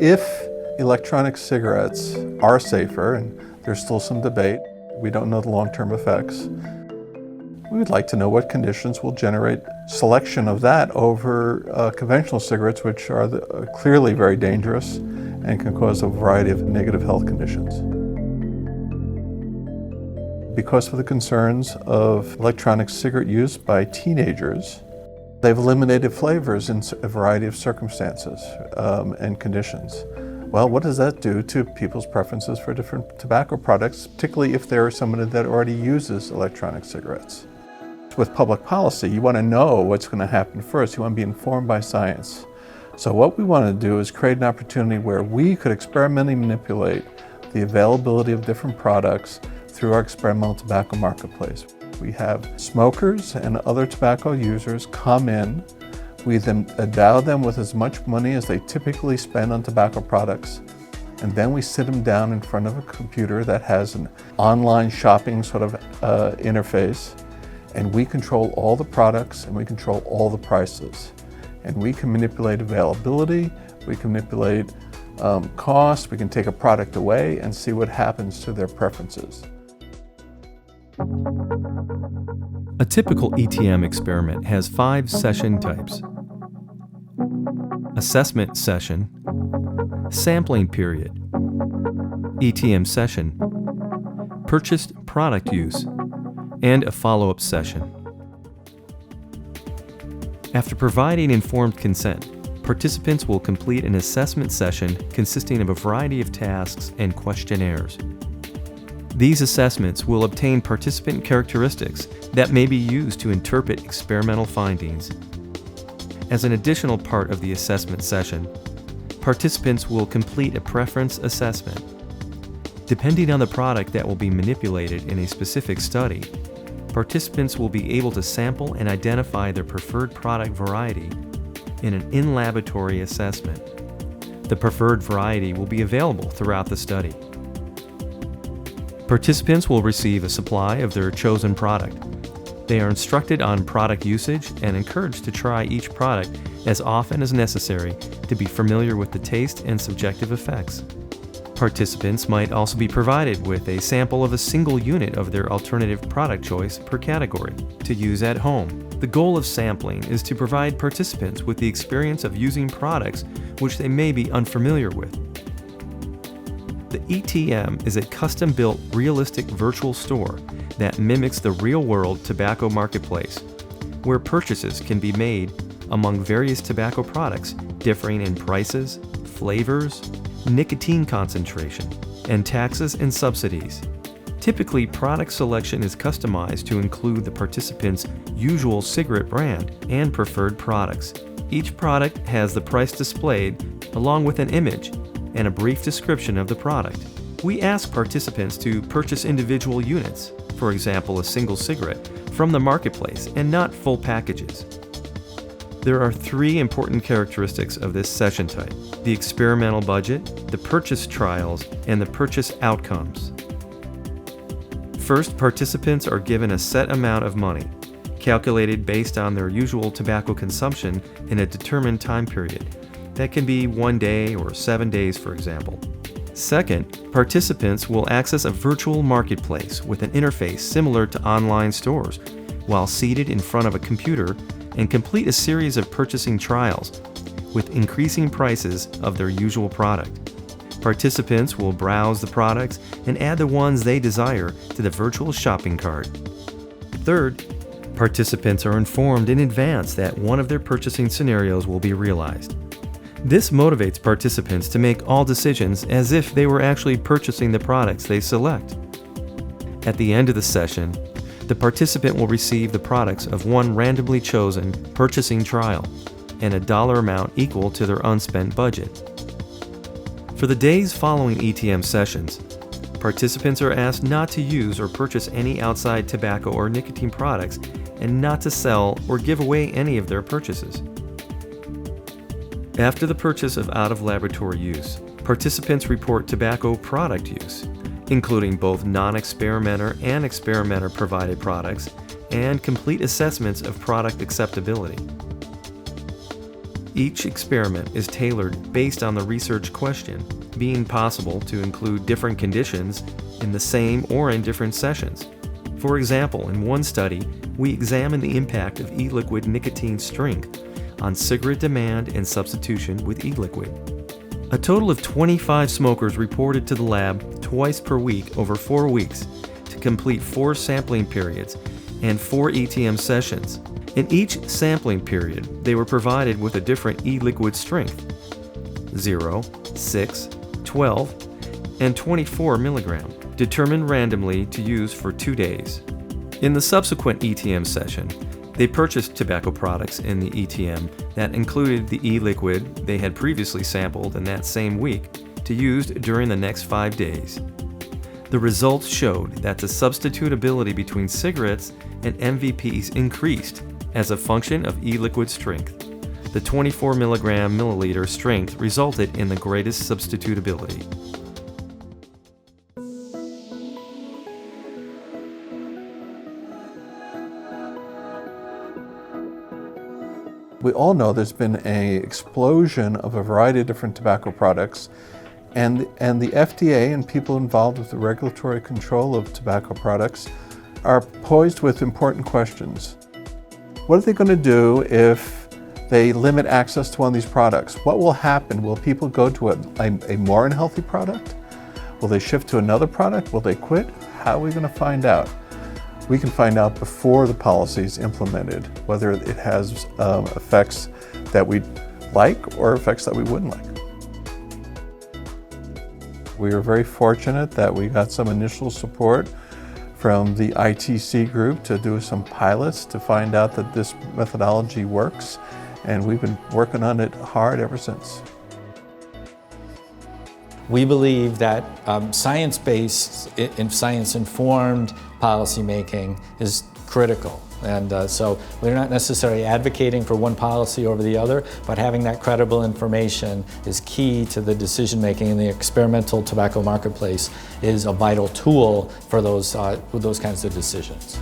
If electronic cigarettes are safer, and there's still some debate, we don't know the long-term effects, we would like to know what conditions will generate selection of that over conventional cigarettes, which are clearly very dangerous and can cause a variety of negative health conditions. Because of the concerns of electronic cigarette use by teenagers, they've eliminated flavors in a variety of circumstances and conditions. Well, what does that do to people's preferences for different tobacco products, particularly if there is somebody that already uses electronic cigarettes? With public policy, you want to know what's going to happen first. You want to be informed by science. So what we want to do is create an opportunity where we could experimentally manipulate the availability of different products through our experimental tobacco marketplace. We have smokers and other tobacco users come in. We then endow them with as much money as they typically spend on tobacco products. And then we sit them down in front of a computer that has an online shopping sort of interface. And we control all the products and we control all the prices. And we can manipulate availability, we can manipulate cost, we can take a product away and see what happens to their preferences. A typical ETM experiment has 5 session types: assessment session, sampling period, ETM session, purchased product use, and a follow-up session. After providing informed consent, participants will complete an assessment session consisting of a variety of tasks and questionnaires. These assessments will obtain participant characteristics that may be used to interpret experimental findings. As an additional part of the assessment session, participants will complete a preference assessment. Depending on the product that will be manipulated in a specific study, participants will be able to sample and identify their preferred product variety in an in-laboratory assessment. The preferred variety will be available throughout the study. Participants will receive a supply of their chosen product. They are instructed on product usage and encouraged to try each product as often as necessary to be familiar with the taste and subjective effects. Participants might also be provided with a sample of a single unit of their alternative product choice per category to use at home. The goal of sampling is to provide participants with the experience of using products which they may be unfamiliar with. The ETM is a custom-built, realistic virtual store that mimics the real-world tobacco marketplace, where purchases can be made among various tobacco products differing in prices, flavors, nicotine concentration, and taxes and subsidies. Typically, product selection is customized to include the participant's usual cigarette brand and preferred products. Each product has the price displayed along with an image and a brief description of the product. We ask participants to purchase individual units, for example a single cigarette, from the marketplace and not full packages. There are 3 important characteristics of this session type: the experimental budget, the purchase trials, and the purchase outcomes. First, participants are given a set amount of money, calculated based on their usual tobacco consumption in a determined time period. That can be 1 day or 7 days, for example. Second, participants will access a virtual marketplace with an interface similar to online stores while seated in front of a computer and complete a series of purchasing trials with increasing prices of their usual product. Participants will browse the products and add the ones they desire to the virtual shopping cart. Third, participants are informed in advance that one of their purchasing scenarios will be realized. This motivates participants to make all decisions as if they were actually purchasing the products they select. At the end of the session, the participant will receive the products of one randomly chosen purchasing trial and a dollar amount equal to their unspent budget. For the days following ETM sessions, participants are asked not to use or purchase any outside tobacco or nicotine products and not to sell or give away any of their purchases. After the purchase of out-of-laboratory use, participants report tobacco product use, including both non-experimenter and experimenter-provided products, and complete assessments of product acceptability. Each experiment is tailored based on the research question, being possible to include different conditions in the same or in different sessions. For example, in one study, we examined the impact of e-liquid nicotine strength on cigarette demand and substitution with e-liquid. A total of 25 smokers reported to the lab twice per week over 4 weeks to complete 4 sampling periods and 4 ETM sessions. In each sampling period, they were provided with a different e-liquid strength, 0, 6, 12, and 24 milligram, determined randomly to use for 2 days. In the subsequent ETM session, they purchased tobacco products in the ETM that included the e-liquid they had previously sampled in that same week to use during the next 5 days. The results showed that the substitutability between cigarettes and MVPs increased as a function of e-liquid strength. The 24 milligram milliliter strength resulted in the greatest substitutability. We all know there's been an explosion of a variety of different tobacco products, and the FDA and people involved with the regulatory control of tobacco products are posed with important questions. What are they going to do if they limit access to one of these products? What will happen? Will people go to a more unhealthy product? Will they shift to another product? Will they quit? How are we going to find out? We can find out before the policy is implemented whether it has effects that we like or effects that we wouldn't like. We were very fortunate that we got some initial support from the ITC group to do some pilots to find out that this methodology works, and we've been working on it hard ever since. We believe that science-based and science-informed policymaking is critical. And so we're not necessarily advocating for one policy over the other, but having that credible information is key to the decision-making, and the experimental tobacco marketplace is a vital tool for those kinds of decisions.